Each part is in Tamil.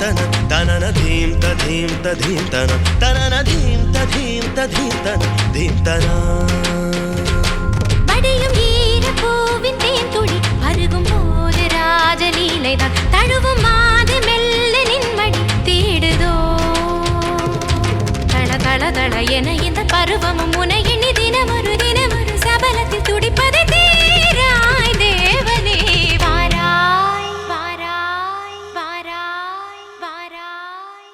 తన తనన ధీం తధీం తధీం తన తనన ధీం తధీం తధీం తన ధీం తన வடியும் ஈர பூவின் தேன்துளி பருகும் போது ராஜலீலைதான் தழுவும் மாது மெல்ல நின்மடி தேடுதோ தள தள தள என இந்த பருவமும் உனை எண்ணி தினமொரு சபலத்தில் துடிப்பதை தீராய் தேவனே வாராய் வாராய் வாராய் வாராய்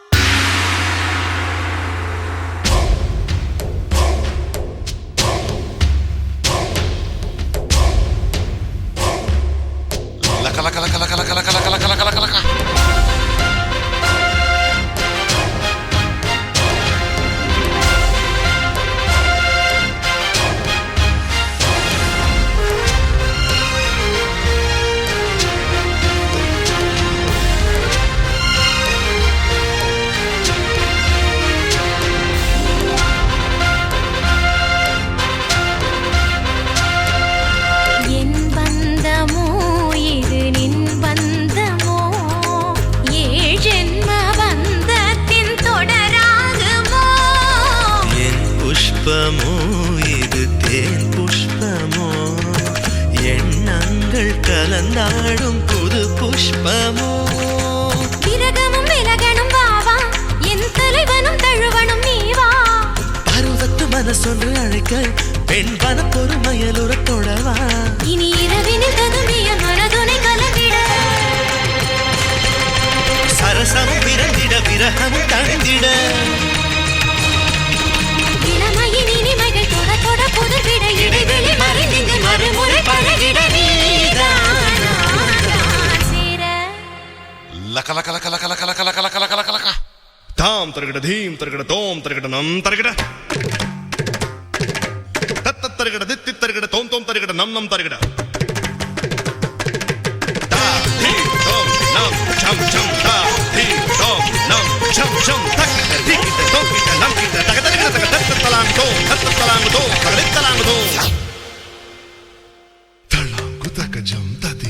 லக்க லக்க லக்க லக்க லக்க லக்க லக்க லக்க லக்க லக்க புஷ்பமோ இது தேன் புஷ்பமோ எண்ணங்கள் கலந்தாடும் புது புஷ்பமோ விரகமும் விலகனும் வாவா என் தலைவனும் தழுவனும் நீவா பருவத்து மனசொன்று அழைக்க பெண் பனப்பொரு மயலுற தொடவா இனி இரவினில் ததும்பிய மனதுனை கலந்திட சரசமும் விரந்திட விரகமும் தணிந்திட இளமையின் இனிமைகள் தொட தொட புதுவிட இடைவெளி மறைந்து மறுமுறை பழகிட நீதானா சேர லக்க லக்க லக்க லக்க லக்க லக்க லக்க லக்க லக்க லக்க தாம் தருகிட தீம் தருகிட தோம் தருகிட நம் தருகிட தத்த தருகிட தித்தி தருகிட தோம் தோம் தருகிட நம் நம் தருகிட தா தீம் தோம் நம் சம் சம் தா தீம் தோம் நம் சம் சம் தக்கிட திக்கிட தோக்கிட நம் கிட தக தருகிட தக தத்த தலாங்கு தோ தகலித் தலாங்கு தோ தலாங்கு தக ஜம் ததி